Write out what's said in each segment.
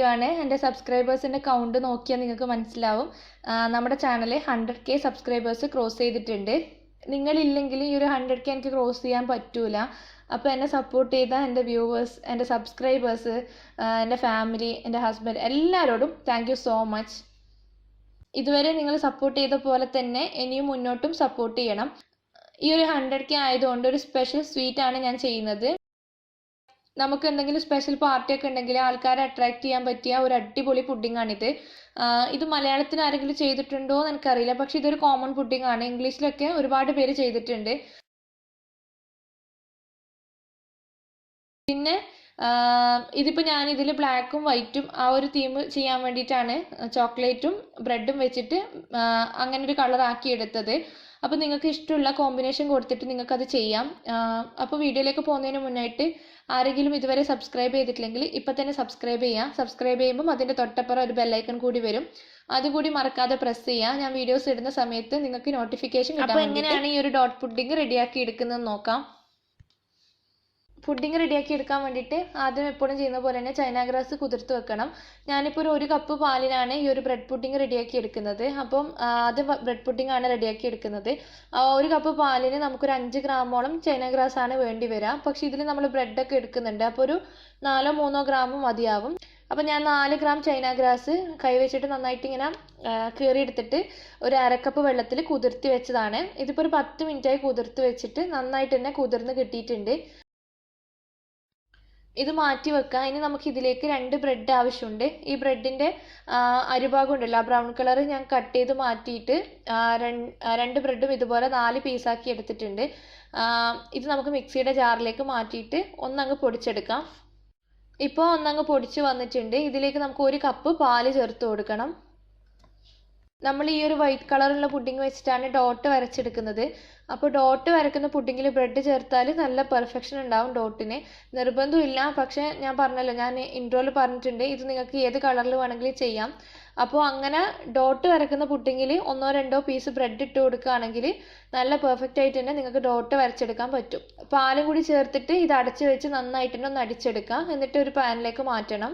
Video ആണ്. എൻ്റെ സബ്സ്ക്രൈബേഴ്സിൻ്റെ count നോക്കിയാൽ നിങ്ങൾക്ക് മനസ്സിലാവും. നമ്മുടെ ചാനൽ 100K സബ്സ്ക്രൈബേഴ്സ് ക്രോസ് ചെയ്തിട്ടുണ്ട്. നിങ്ങളില്ലെങ്കിൽ ഈ ഒരു 100K എനിക്ക് ക്രോസ് ചെയ്യാൻ പറ്റൂല. അപ്പോൾ എന്നെ സപ്പോർട്ട് ചെയ്ത എൻ്റെ വ്യൂവേഴ്സ്, എൻ്റെ സബ്സ്ക്രൈബേഴ്സ്, എൻ്റെ ഫാമിലി, എൻ്റെ ഹസ്ബൻഡ് എല്ലാവരോടും താങ്ക് യു സോ മച്ച്. ഇതുവരെ നിങ്ങൾ സപ്പോർട്ട് ചെയ്ത പോലെ തന്നെ ഇനിയും മുന്നോട്ടും സപ്പോർട്ട് ചെയ്യണം. ഈ ഒരു 100K ആയതുകൊണ്ട് ഒരു സ്പെഷ്യൽ സ്വീറ്റ് ആണ് ഞാൻ ചെയ്യുന്നത്. നമുക്ക് എന്തെങ്കിലും സ്പെഷ്യൽ പാർട്ടിയൊക്കെ ഉണ്ടെങ്കിൽ ആൾക്കാരെ അട്രാക്ട് ചെയ്യാൻ പറ്റിയ ഒരു അടിപൊളി പുഡിംഗ് ആണിത്. ഇത് മലയാളത്തിൽ ആരെങ്കിലും ചെയ്തിട്ടുണ്ടോ എന്ന് എനിക്കറിയില്ല, പക്ഷെ ഇതൊരു കോമൺ പുഡിംഗ് ആണ്. ഇംഗ്ലീഷിലൊക്കെ ഒരുപാട് പേര് ചെയ്തിട്ടുണ്ട്. പിന്നെ ഇതിപ്പോൾ ഞാൻ ഇതിൽ ബ്ലാക്കും വൈറ്റും ആ ഒരു തീം ചെയ്യാൻ വേണ്ടിയിട്ടാണ് ചോക്ലേറ്റും ബ്രെഡും വെച്ചിട്ട് അങ്ങനെ ഒരു കളർ ആക്കി എടുത്തത്. അപ്പോൾ നിങ്ങൾക്ക് ഇഷ്ടമുള്ള കോമ്പിനേഷൻ കൊടുത്തിട്ട് നിങ്ങൾക്കത് ചെയ്യാം. അപ്പോൾ വീഡിയോയിലേക്ക് പോകുന്നതിന് മുന്നായിട്ട് ആരെങ്കിലും ഇതുവരെ സബ്സ്ക്രൈബ് ചെയ്തിട്ടില്ലെങ്കിൽ ഇപ്പം തന്നെ സബ്സ്ക്രൈബ് ചെയ്യാം. സബ്സ്ക്രൈബ് ചെയ്യുമ്പോൾ അതിൻ്റെ തൊട്ടപ്പുറം ഒരു ബെല്ലൈക്കൺ കൂടി വരും, അതുകൂടി മറക്കാതെ പ്രസ് ചെയ്യുക. ഞാൻ വീഡിയോസ് ഇടുന്ന സമയത്ത് നിങ്ങൾക്ക് നോട്ടിഫിക്കേഷൻ കിട്ടും. അപ്പോൾ എങ്ങനെയാണ് ഈ ഒരു ഡോട്ട് പുഡിംഗ് റെഡിയാക്കി എടുക്കുന്നത് നോക്കാം. പുഡിംഗ് റെഡിയാക്കി എടുക്കാൻ വേണ്ടിയിട്ട് ആദ്യം എപ്പോഴും ചെയ്യുന്ന പോലെ തന്നെ ചൈന ഗ്രാസ് കുതിർത്ത് വെക്കണം. ഞാനിപ്പോൾ ഒരു കപ്പ് പാലിനാണ് ഈ ഒരു ബ്രെഡ് പുഡിംഗ് റെഡിയാക്കി എടുക്കുന്നത്. അപ്പം ആദ്യം ബ്രെഡ് പുഡിംഗ് ആണ് റെഡിയാക്കി എടുക്കുന്നത്. ഒരു കപ്പ് പാലിന് നമുക്കൊരു 5 ഗ്രാമോളം ചൈന ഗ്രാസ് ആണ് വേണ്ടി വരിക. പക്ഷേ ഇതിൽ നമ്മൾ ബ്രെഡൊക്കെ എടുക്കുന്നുണ്ട്, അപ്പോൾ ഒരു 4-3 ഗ്രാം മതിയാവും. അപ്പോൾ ഞാൻ 4 ഗ്രാം ചൈന ഗ്രാസ് കൈവച്ചിട്ട് നന്നായിട്ട് ഇങ്ങനെ കീറിയെടുത്തിട്ട് ഒരു അരക്കപ്പ് വെള്ളത്തിൽ കുതിർത്തി വെച്ചതാണ്. ഇതിപ്പോൾ ഒരു 10 മിനിറ്റായി കുതിർത്ത് വെച്ചിട്ട് നന്നായിട്ട് തന്നെ കുതിർന്ന് കിട്ടിയിട്ടുണ്ട്. ഇത് മാറ്റി വെക്കാം. ഇനി നമുക്ക് ഇതിലേക്ക് 2 ബ്രെഡ് ആവശ്യമുണ്ട്. ഈ ബ്രെഡിൻ്റെ അരിഭാഗം ഉണ്ടല്ലോ, ആ ബ്രൗൺ കളർ ഞാൻ കട്ട് ചെയ്ത് മാറ്റിയിട്ട് 2 ബ്രെഡും ഇതുപോലെ 4 പീസാക്കി എടുത്തിട്ടുണ്ട്. ഇത് നമുക്ക് മിക്സിയുടെ ജാറിലേക്ക് മാറ്റിയിട്ട് ഒന്നങ്ങ് പൊടിച്ചെടുക്കാം. ഇപ്പോൾ ഒന്നങ്ങ് പൊടിച്ച് വന്നിട്ടുണ്ട്. ഇതിലേക്ക് നമുക്ക് 1 കപ്പ് പാല് ചേർത്ത് കൊടുക്കണം. നമ്മൾ ഈ ഒരു വൈറ്റ് കളറുള്ള പുഡിംഗ് വെച്ചിട്ടാണ് ഡോട്ട് വരച്ചെടുക്കുന്നത്. അപ്പോൾ ഡോട്ട് വരക്കുന്ന പുഡിങ്ങിൽ ബ്രെഡ് ചേർത്താൽ നല്ല പെർഫെക്ഷൻ ഉണ്ടാവും. ഡോട്ടിന് നിർബന്ധമില്ല, പക്ഷേ ഞാൻ പറഞ്ഞല്ലോ, ഞാൻ ഇൻട്രോയിൽ പറഞ്ഞിട്ടുണ്ട് ഇത് നിങ്ങൾക്ക് ഏത് കളറിൽ വേണമെങ്കിലും ചെയ്യാം. അപ്പോൾ അങ്ങനെ ഡോട്ട് വരക്കുന്ന പുഡിങ്ങിൽ 1-2 പീസ് ബ്രെഡ് ഇട്ട് കൊടുക്കുകയാണെങ്കിൽ നല്ല പെർഫെക്റ്റ് ആയിട്ട് തന്നെ നിങ്ങൾക്ക് ഡോട്ട് വരച്ചെടുക്കാൻ പറ്റും. പാലും കൂടി ചേർത്തിട്ട് ഇത് അടച്ച് വെച്ച് നന്നായിട്ട് തന്നെ ഒന്ന് അടിച്ചെടുക്കാം. എന്നിട്ട് ഒരു പാനിലേക്ക് മാറ്റണം.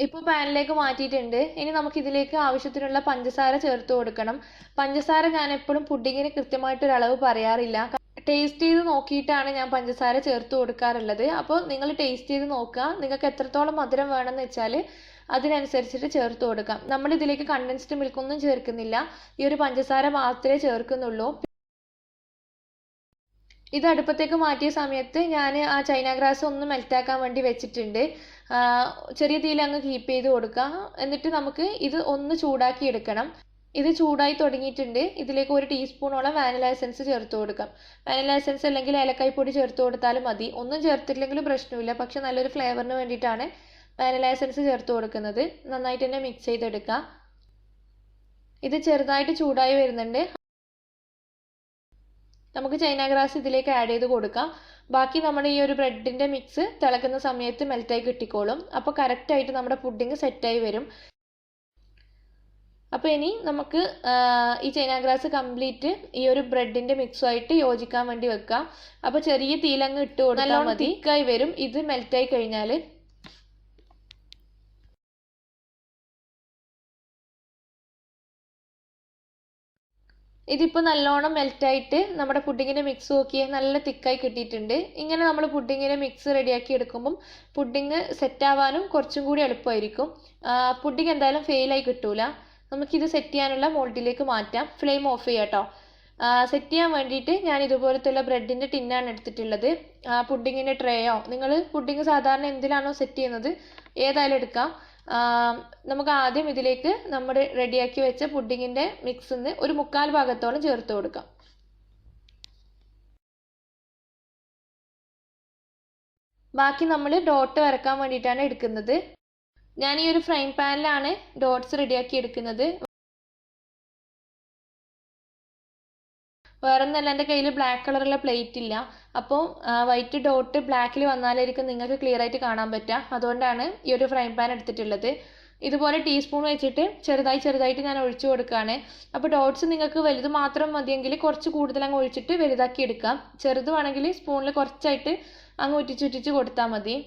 ഇപ്പോൾ പാനിലേക്ക് മാറ്റിയിട്ടുണ്ട്. ഇനി നമുക്ക് ഇതിലേക്ക് ആവശ്യത്തിനുള്ള പഞ്ചസാര ചേർത്ത് കൊടുക്കണം. പഞ്ചസാര ഞാൻ എപ്പോഴും പുഡിങ്ങിന് കൃത്യമായിട്ടൊരു അളവ് പറയാറില്ല. ടേസ്റ്റ് ചെയ്ത് നോക്കിയിട്ടാണ് ഞാൻ പഞ്ചസാര ചേർത്ത് കൊടുക്കാറുള്ളത്. അപ്പോൾ നിങ്ങൾ ടേസ്റ്റ് ചെയ്ത് നോക്കുക, നിങ്ങൾക്ക് എത്രത്തോളം മധുരം വേണമെന്ന് വെച്ചാൽ അതിനനുസരിച്ചിട്ട് ചേർത്ത് കൊടുക്കാം. നമ്മൾ ഇതിലേക്ക് കണ്ടൻസ്ഡ് മിൽക്കൊന്നും ചേർക്കുന്നില്ല, ഈ ഒരു പഞ്ചസാര മാത്രമേ ചേർക്കുന്നുള്ളൂ. ഇത് അടുപ്പത്തേക്ക് മാറ്റിയ സമയത്ത് ഞാൻ ആ ചൈന ഗ്രാസ് ഒന്ന് മെൽറ്റാക്കാൻ വേണ്ടി വെച്ചിട്ടുണ്ട്. ചെറിയ തീയിൽ അങ്ങ് കീപ്പ് ചെയ്ത് കൊടുക്കുക. എന്നിട്ട് നമുക്ക് ഇത് ഒന്ന് ചൂടാക്കി എടുക്കണം. ഇത് ചൂടായി തുടങ്ങിയിട്ടുണ്ട്. ഇതിലേക്ക് 1 ടീസ്പൂണോളം വാനില എസൻസ് ചേർത്ത് കൊടുക്കാം. വാനില എസൻസ് അല്ലെങ്കിൽ ഏലക്കായ് പൊടി ചേർത്ത് കൊടുത്താലും മതി. ഒന്നും ചേർത്തില്ലെങ്കിലും പ്രശ്നമില്ല, പക്ഷെ നല്ലൊരു ഫ്ലേവറിന് വേണ്ടിയിട്ടാണ് വാനില എസൻസ് ചേർത്ത് കൊടുക്കുന്നത്. നന്നായിട്ട് തന്നെ മിക്സ് ചെയ്തെടുക്കുക. ഇത് ചെറുതായിട്ട് ചൂടായി വരുന്നുണ്ട്. നമുക്ക് ചൈന ഗ്രാസ് ഇതിലേക്ക് ആഡ് ചെയ്ത് കൊടുക്കാം. ബാക്കി നമ്മുടെ ഈ ഒരു ബ്രെഡിൻ്റെ മിക്സ് തിളക്കുന്ന സമയത്ത് മെൽറ്റായി കിട്ടിക്കോളും. അപ്പോൾ കറക്റ്റായിട്ട് നമ്മുടെ പുഡിങ് സെറ്റായി വരും. അപ്പോൾ ഇനി നമുക്ക് ഈ ചൈന ഗ്രാസ് കംപ്ലീറ്റ് ഈ ഒരു ബ്രെഡിൻ്റെ മിക്സുമായിട്ട് യോജിക്കാൻ വേണ്ടി വെക്കാം. അപ്പോൾ ചെറിയ തീലങ്ങ് ഇട്ട് കൊടുത്താൽ മതി, തിക്കായി വരും ഇത് മെൽറ്റായി കഴിഞ്ഞാൽ. ഇതിപ്പോൾ നല്ലോണം മെൽറ്റായിട്ട് നമ്മുടെ പുഡിങ്ങിൻ്റെ മിക്സ് നോക്കിയാൽ നല്ല തിക്കായി കിട്ടിയിട്ടുണ്ട്. ഇങ്ങനെ നമ്മൾ പുഡിങ്ങിൻ്റെ മിക്സ് റെഡിയാക്കി എടുക്കുമ്പം പുഡിങ് സെറ്റാവാനും കുറച്ചും കൂടി എളുപ്പമായിരിക്കും. പുഡിങ് എന്തായാലും ഫെയിലായി കിട്ടൂല. നമുക്കിത് സെറ്റ് ചെയ്യാനുള്ള മോൾഡിലേക്ക് മാറ്റാം. ഫ്ലെയിം ഓഫ് ചെയ്യാം കേട്ടോ. സെറ്റ് ചെയ്യാൻ വേണ്ടിയിട്ട് ഞാൻ ഇതുപോലത്തുള്ള ബ്രെഡിൻ്റെ ടിന്നാണ് എടുത്തിട്ടുള്ളത്. പുഡിങ്ങിൻ്റെ ട്രേയോ, നിങ്ങൾ പുഡിങ് സാധാരണ എന്തിലാണോ സെറ്റ് ചെയ്യുന്നത് ഏതായാലും എടുക്കാം. നമുക്ക് ആദ്യം ഇതിലേക്ക് നമ്മൾ റെഡിയാക്കി വെച്ച പുഡിങ്ങിൻ്റെ മിക്സിന്ന് ഒരു 1/4 ഭാഗത്തോളം ചേർത്ത് കൊടുക്കാം. ബാക്കി നമ്മൾ ഡോട്ട് വരക്കാൻ വേണ്ടിയിട്ടാണ് എടുക്കുന്നത്. ഞാൻ ഈ ഒരു ഫ്രൈ പാനിലാണ് ഡോട്ട്സ് റെഡിയാക്കി എടുക്കുന്നത്. വേറൊന്നല്ല, എൻ്റെ കയ്യിൽ ബ്ലാക്ക് കളറുള്ള പ്ലേറ്റ് ഇല്ല. അപ്പോൾ വൈറ്റ് ഡോട്ട് ബ്ലാക്കിൽ വന്നാലായിരിക്കും നിങ്ങൾക്ക് ക്ലിയർ ആയിട്ട് കാണാൻ പറ്റുക. അതുകൊണ്ടാണ് ഈ ഒരു ഫ്രൈ പാൻ എടുത്തിട്ടുള്ളത്. ഇതുപോലെ ടീസ്പൂൺ വെച്ചിട്ട് ചെറുതായിട്ട് ഞാൻ ഒഴിച്ചു കൊടുക്കുകയാണ്. അപ്പോൾ ഡോട്ട്സ് നിങ്ങൾക്ക് വലുത് മാത്രം മതിയെങ്കിൽ കുറച്ച് കൂടുതൽ അങ്ങ് ഒഴിച്ചിട്ട് വലുതാക്കി എടുക്കാം. ചെറുത് വേണമെങ്കിൽ സ്പൂണിൽ കുറച്ചായിട്ട് അങ്ങ് ഉറ്റിച്ച് കൊടുത്താൽ മതി.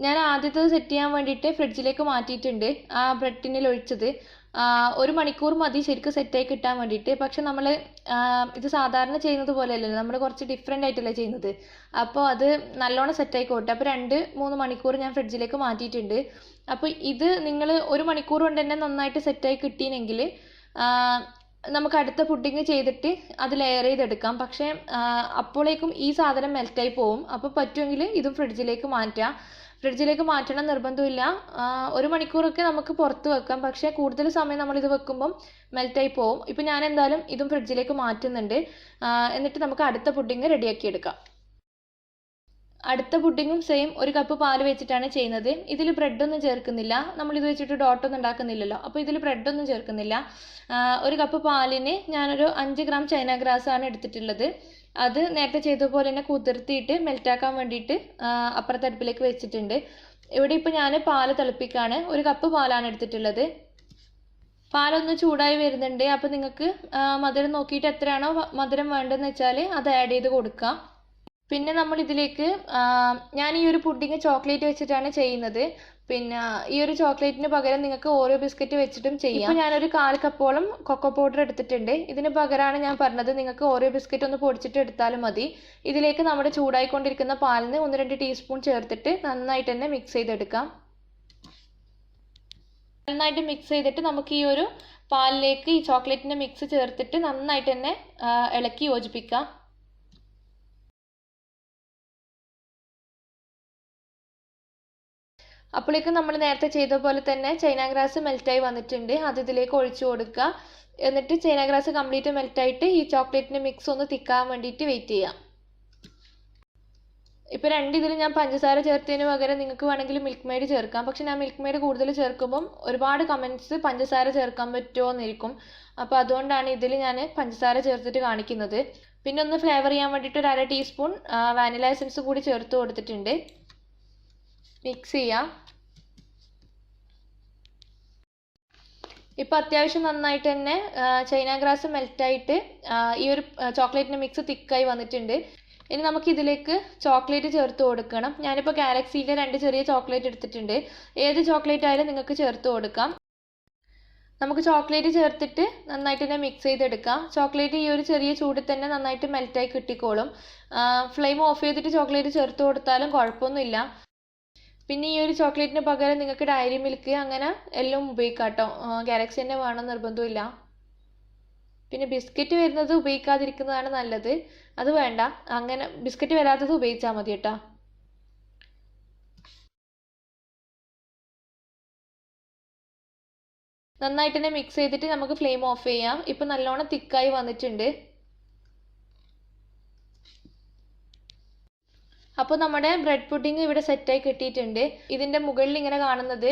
ഞാൻ ആദ്യത്തേത് സെറ്റ് ചെയ്യാൻ വേണ്ടിയിട്ട് ഫ്രിഡ്ജിലേക്ക് മാറ്റിയിട്ടുണ്ട്. ആ ബ്രെഡ് ടിന്നിൽ ഒഴിച്ചത് 1 മണിക്കൂർ മതി ശരിക്കും സെറ്റായി കിട്ടാൻ വേണ്ടിയിട്ട്. പക്ഷെ നമ്മൾ ഇത് സാധാരണ ചെയ്യുന്നത് പോലെയല്ലല്ലോ, നമ്മൾ കുറച്ച് ഡിഫറെൻ്റ് ആയിട്ടല്ലേ ചെയ്യുന്നത്. അപ്പോൾ അത് നല്ലോണം സെറ്റായിക്കോട്ടെ. അപ്പോൾ 2-3 മണിക്കൂർ ഞാൻ ഫ്രിഡ്ജിലേക്ക് മാറ്റിയിട്ടുണ്ട്. അപ്പോൾ ഇത് നിങ്ങൾ 1 മണിക്കൂർ കൊണ്ട് തന്നെ നന്നായിട്ട് സെറ്റായി കിട്ടിയെങ്കിൽ നമുക്ക് അടുത്ത പുഡിങ് ചെയ്തിട്ട് അത് ലെയർ ചെയ്തെടുക്കാം. പക്ഷേ അപ്പോഴേക്കും ഈ സാധനം മെൽറ്റായി പോവും. അപ്പോൾ പറ്റുമെങ്കിൽ ഇതും ഫ്രിഡ്ജിലേക്ക് മാറ്റാം. ഫ്രിഡ്ജിലേക്ക് മാറ്റണം നിർബന്ധമില്ല. 1 മണിക്കൂറൊക്കെ നമുക്ക് പുറത്ത് വെക്കാം. പക്ഷേ കൂടുതൽ സമയം നമ്മളിത് വെക്കുമ്പം മെൽറ്റായി പോവും. ഇപ്പം ഞാൻ എന്തായാലും ഇതും ഫ്രിഡ്ജിലേക്ക് മാറ്റുന്നുണ്ട്. എന്നിട്ട് നമുക്ക് അടുത്ത പുഡിങ് റെഡിയാക്കി എടുക്കാം. അടുത്ത പുഡിങ്ങും സെയിം 1 കപ്പ് പാൽ വെച്ചിട്ടാണ് ചെയ്യുന്നത്. ഇതിൽ ബ്രെഡൊന്നും ചേർക്കുന്നില്ല. നമ്മളിത് വെച്ചിട്ട് ഡോട്ടൊന്നും ഉണ്ടാക്കുന്നില്ലല്ലോ. അപ്പോൾ ഇതിൽ ബ്രെഡൊന്നും ചേർക്കുന്നില്ല. 1 കപ്പ് പാലിന് ഞാനൊരു 5 ഗ്രാം ചൈന ഗ്രാസ് ആണ് എടുത്തിട്ടുള്ളത്. അത് നേരത്തെ ചെയ്തതുപോലെ തന്നെ കുതിർത്തിയിട്ട് മെൽറ്റാക്കാൻ വേണ്ടിയിട്ട് അപ്പുറത്തെ അടുപ്പിലേക്ക് വെച്ചിട്ടുണ്ട്. ഇവിടെ ഇപ്പോൾ ഞാൻ പാൽ തിളപ്പിക്കുകയാണ്. 1 കപ്പ് പാലാണ് എടുത്തിട്ടുള്ളത്. പാലൊന്ന് ചൂടായി വരുന്നുണ്ട്. അപ്പോൾ നിങ്ങൾക്ക് മധുരം നോക്കിയിട്ട് എത്രയാണോ മധുരം വേണ്ടതെന്ന് വെച്ചാൽ അത് ആഡ് ചെയ്ത് കൊടുക്കാം. പിന്നെ നമ്മൾ ഇതിലേക്ക് ഞാൻ ഈ ഒരു പുഡിങ് ചോക്ലേറ്റ് വെച്ചിട്ടാണ് ചെയ്യുന്നത്. പിന്നെ ഈ ഒരു ചോക്ലേറ്റിന് പകരം നിങ്ങൾക്ക് ഓറിയോ ബിസ്ക്കറ്റ് വെച്ചിട്ടും ചെയ്യാം. ഇപ്പോൾ ഞാനൊരു 1/4 കപ്പോളം കൊക്കോ പൗഡർ എടുത്തിട്ടുണ്ട്. ഇതിന് പകരമാണ് ഞാൻ പറഞ്ഞത് നിങ്ങൾക്ക് ഓറിയോ ബിസ്ക്കറ്റ് ഒന്ന് പൊടിച്ചിട്ട് എടുത്താലും മതി. ഇതിലേക്ക് നമ്മുടെ ചൂടായിക്കൊണ്ടിരിക്കുന്ന പാലിന് 1-2 ടീസ്പൂൺ ചേർത്തിട്ട് നന്നായിട്ട് തന്നെ മിക്സ് ചെയ്തെടുക്കാം. നന്നായിട്ട് മിക്സ് ചെയ്തിട്ട് നമുക്ക് ഈ ഒരു പാലിലേക്ക് ഈ ചോക്ലേറ്റിൻ്റെ മിക്സ് ചേർത്തിട്ട് നന്നായിട്ട് തന്നെ ഇളക്കി യോജിപ്പിക്കാം. അപ്പോഴേക്കും നമ്മൾ നേരത്തെ ചെയ്ത പോലെ തന്നെ ചൈന ഗ്രാസ് മെൽറ്റായി വന്നിട്ടുണ്ട്. അത് ഇതിലേക്ക് ഒഴിച്ചു കൊടുക്കുക. എന്നിട്ട് ചൈന ഗ്രാസ് കംപ്ലീറ്റ് മെൽറ്റായിട്ട് ഈ ചോക്ലേറ്റിൻ്റെ മിക്സ് ഒന്ന് തിക്കാൻ വേണ്ടിയിട്ട് വെയിറ്റ് ചെയ്യാം. ഇപ്പോൾ 2 ഇതിൽ ഞാൻ പഞ്ചസാര ചേർത്തതിന് പകരം നിങ്ങൾക്ക് വേണമെങ്കിൽ മിൽക്ക് മെയ്ഡ് ചേർക്കാം. പക്ഷെ ഞാൻ മിൽക്ക് മെയ്ഡ് കൂടുതൽ ചേർക്കുമ്പം ഒരുപാട് കമൻറ്റ്സ് പഞ്ചസാര ചേർക്കാൻ പറ്റുമോ എന്നിരിക്കും. അപ്പോൾ അതുകൊണ്ടാണ് ഇതിൽ ഞാൻ പഞ്ചസാര ചേർത്തിട്ട് കാണിക്കുന്നത്. പിന്നെ ഒന്ന് ഫ്ലേവർ ചെയ്യാൻ വേണ്ടിയിട്ട് ഒരു 1/2 ടീസ്പൂൺ വാനില എസൻസ് കൂടി ചേർത്ത് കൊടുത്തിട്ടുണ്ട്. മിക്സ് ചെയ്യാം. ഇപ്പോൾ അത്യാവശ്യം നന്നായിട്ട് തന്നെ ചൈന ഗ്രാസ് മെൽറ്റായിട്ട് ഈ ഒരു ചോക്ലേറ്റിൻ്റെ മിക്സ് തിക്കായി വന്നിട്ടുണ്ട്. ഇനി നമുക്ക് ഇതിലേക്ക് ചോക്ലേറ്റ് ചേർത്ത് കൊടുക്കണം. ഞാനിപ്പോൾ ഗാലക്സിയുടെ 2 ചെറിയ ചോക്ലേറ്റ് എടുത്തിട്ടുണ്ട്. ഏത് ചോക്ലേറ്റ് ആയാലും നിങ്ങൾക്ക് ചേർത്ത് കൊടുക്കാം. നമുക്ക് ചോക്ലേറ്റ് ചേർത്തിട്ട് നന്നായിട്ട് തന്നെ മിക്സ് ചെയ്തെടുക്കാം. ചോക്ലേറ്റ് ഈ ഒരു ചെറിയ ചൂടിൽ തന്നെ നന്നായിട്ട് മെൽറ്റായി കിട്ടിക്കോളും. ഫ്ലെയിം ഓഫ് ചെയ്തിട്ട് ചോക്ലേറ്റ് ചേർത്ത് കൊടുത്താലും കുഴപ്പമൊന്നുമില്ല. പിന്നെ ഈ ഒരു ചോക്ലേറ്റിന് പകരം നിങ്ങൾക്ക് ഡയറി മിൽക്ക് അങ്ങനെ എല്ലാം ഉപയോഗിക്കാം കേട്ടോ. ഗാലക്സി തന്നെ വേണം നിർബന്ധമില്ല. പിന്നെ ബിസ്ക്കറ്റ് വരുന്നത് ഉപയോഗിക്കാതിരിക്കുന്നതാണ് നല്ലത്. അത് വേണ്ട, അങ്ങനെ ബിസ്ക്കറ്റ് വരാത്തത് ഉപയോഗിച്ചാൽ മതി കേട്ടോ. നന്നായിട്ട് തന്നെ മിക്സ് ചെയ്തിട്ട് നമുക്ക് ഫ്ലെയിം ഓഫ് ചെയ്യാം. ഇപ്പം നല്ലോണം തിക്കായി വന്നിട്ടുണ്ട്. അപ്പോൾ നമ്മുടെ ബ്രെഡ് പുഡിങ് ഇവിടെ സെറ്റായി കിട്ടിയിട്ടുണ്ട്. ഇതിൻ്റെ മുകളിൽ ഇങ്ങനെ കാണുന്നത്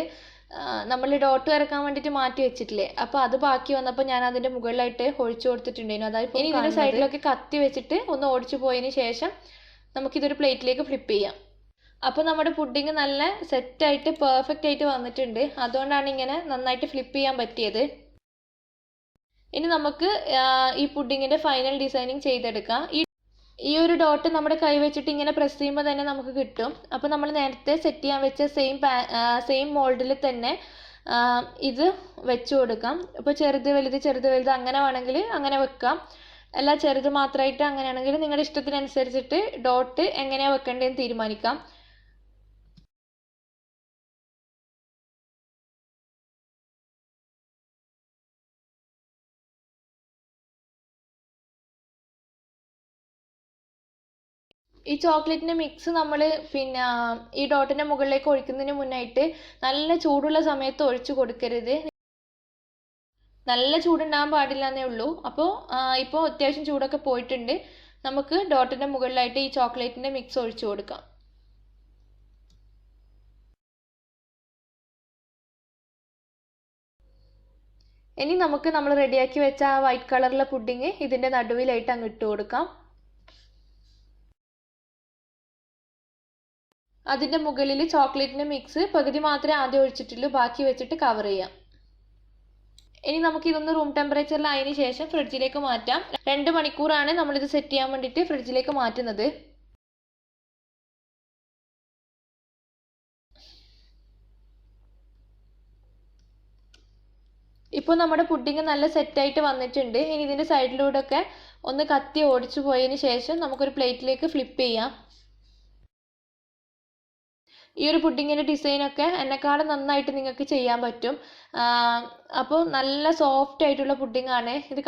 നമ്മൾ ഡോട്ട് വരക്കാൻ വേണ്ടിയിട്ട് മാറ്റി വെച്ചിട്ടില്ലേ, അപ്പോൾ അത് ബാക്കി വന്നപ്പോൾ ഞാൻ അതിൻ്റെ മുകളിലായിട്ട് ഒഴിച്ചു കൊടുത്തിട്ടുണ്ടായിരുന്നു. അതായത് ഇനി ഇതിൻ്റെ സൈഡിലൊക്കെ കത്തി വെച്ചിട്ട് ഒന്ന് ഓടിച്ചു പോയതിന് ശേഷം നമുക്കിതൊരു പ്ലേറ്റിലേക്ക് ഫ്ലിപ്പ് ചെയ്യാം. അപ്പോൾ നമ്മുടെ പുഡിങ് നല്ല സെറ്റായിട്ട് പെർഫെക്റ്റ് ആയിട്ട് വന്നിട്ടുണ്ട്. അതുകൊണ്ടാണ് ഇങ്ങനെ നന്നായിട്ട് ഫ്ലിപ്പ് ചെയ്യാൻ പറ്റിയത്. ഇനി നമുക്ക് ഈ പുഡിങ്ങിൻ്റെ ഫൈനൽ ഡിസൈനിങ് ചെയ്തെടുക്കാം. ഈ ഒരു ഡോട്ട് നമ്മുടെ കൈ വെച്ചിട്ട് ഇങ്ങനെ പ്രസ് ചെയ്യുമ്പോൾ തന്നെ നമുക്ക് കിട്ടും. അപ്പോൾ നമ്മൾ നേരത്തെ സെറ്റ് ചെയ്യാൻ വെച്ച സെയിം മോൾഡിൽ തന്നെ ഇത് വെച്ച് കൊടുക്കാം. ഇപ്പോൾ ചെറുത് വലുത് അങ്ങനെ വേണമെങ്കിൽ അങ്ങനെ വെക്കാം. അല്ല ചെറുത് മാത്രമായിട്ട് അങ്ങനെയാണെങ്കിൽ നിങ്ങളുടെ ഇഷ്ടത്തിനനുസരിച്ചിട്ട് ഡോട്ട് എങ്ങനെയാണ് വെക്കേണ്ടതെന്ന് തീരുമാനിക്കാം. ഈ ചോക്ലേറ്റിൻ്റെ മിക്സ് നമ്മൾ പിന്നെ ഈ ഡോട്ടിൻ്റെ മുകളിലേക്ക് ഒഴിക്കുന്നതിന് മുന്നായിട്ട് നല്ല ചൂടുള്ള സമയത്ത് ഒഴിച്ചു കൊടുക്കരുത്. നല്ല ചൂടുണ്ടാകാൻ പാടില്ല എന്നേ ഉള്ളൂ. അപ്പോൾ ഇപ്പോൾ അത്യാവശ്യം ചൂടൊക്കെ പോയിട്ടുണ്ട്. നമുക്ക് ഡോട്ടിൻ്റെ മുകളിലായിട്ട് ഈ ചോക്ലേറ്റിൻ്റെ മിക്സ് ഒഴിച്ചു കൊടുക്കാം. ഇനി നമുക്ക് നമ്മൾ റെഡിയാക്കി വെച്ച ആ വൈറ്റ് കളറിലെ പുഡിങ് ഇതിൻ്റെ നടുവിലായിട്ട് അങ്ങ് ഇട്ട് കൊടുക്കാം. അതിൻ്റെ മുകളിൽ ചോക്ലേറ്റിൻ്റെ മിക്സ് പകുതി മാത്രമേ ആദ്യം ഒഴിച്ചിട്ടുള്ളൂ, ബാക്കി വെച്ചിട്ട് കവർ ചെയ്യാം. ഇനി നമുക്ക് ഇതൊന്ന് റൂം ടെമ്പറേച്ചറിൽ ആയതിനു ശേഷം ഫ്രിഡ്ജിലേക്ക് മാറ്റാം. 2 മണിക്കൂറാണ് നമ്മളിത് സെറ്റ് ചെയ്യാൻ വേണ്ടിയിട്ട് ഫ്രിഡ്ജിലേക്ക് മാറ്റുന്നത്. ഇപ്പോൾ നമ്മുടെ പുഡിംഗ് നല്ല സെറ്റായിട്ട് വന്നിട്ടുണ്ട്. ഇനി ഇതിൻ്റെ സൈഡിലൂടെ ഒക്കെ ഒന്ന് കത്തി ഓടിച്ചു പോയതിന് ശേഷം നമുക്കൊരു പ്ലേറ്റിലേക്ക് ഫ്ലിപ്പ് ചെയ്യാം. ഈ ഒരു പുഡിങ്ങിൻ്റെ ഡിസൈനൊക്കെ എന്നെക്കാളും നന്നായിട്ട് നിങ്ങൾക്ക് ചെയ്യാൻ പറ്റും. അപ്പോൾ നല്ല സോഫ്റ്റ് ആയിട്ടുള്ള പുഡിങ്ങാണ്. ഇത്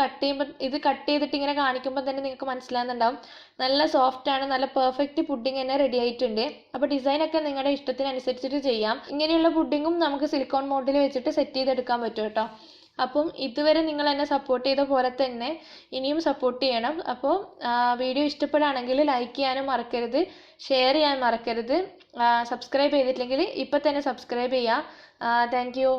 കട്ട് ചെയ്തിട്ട് ഇങ്ങനെ കാണിക്കുമ്പോൾ തന്നെ നിങ്ങൾക്ക് മനസ്സിലാകുന്നുണ്ടാവും. നല്ല സോഫ്റ്റാണ്, നല്ല പെർഫെക്റ്റ് പുഡിങ് തന്നെ റെഡി ആയിട്ടുണ്ട്. അപ്പോൾ ഡിസൈനൊക്കെ നിങ്ങളുടെ ഇഷ്ടത്തിനനുസരിച്ചിട്ട് ചെയ്യാം. ഇങ്ങനെയുള്ള പുഡിങ്ങും നമുക്ക് സിലിക്കോൺ മോൾഡിൽ വെച്ചിട്ട് സെറ്റ് ചെയ്തെടുക്കാൻ പറ്റും കേട്ടോ. അപ്പം ഇതുവരെ നിങ്ങൾ എന്നെ സപ്പോർട്ട് ചെയ്ത പോലെ തന്നെ ഇനിയും സപ്പോർട്ട് ചെയ്യണം. അപ്പോൾ വീഡിയോ ഇഷ്ടപ്പെടുകയാണെങ്കിൽ ലൈക്ക് ചെയ്യാനും മറക്കരുത്, ഷെയർ ചെയ്യാൻ മറക്കരുത്. സബ്സ്ക്രൈബ് ചെയ്തിട്ടില്ലെങ്കിൽ ഇപ്പം തന്നെ സബ്സ്ക്രൈബ് ചെയ്യുക. Thank you.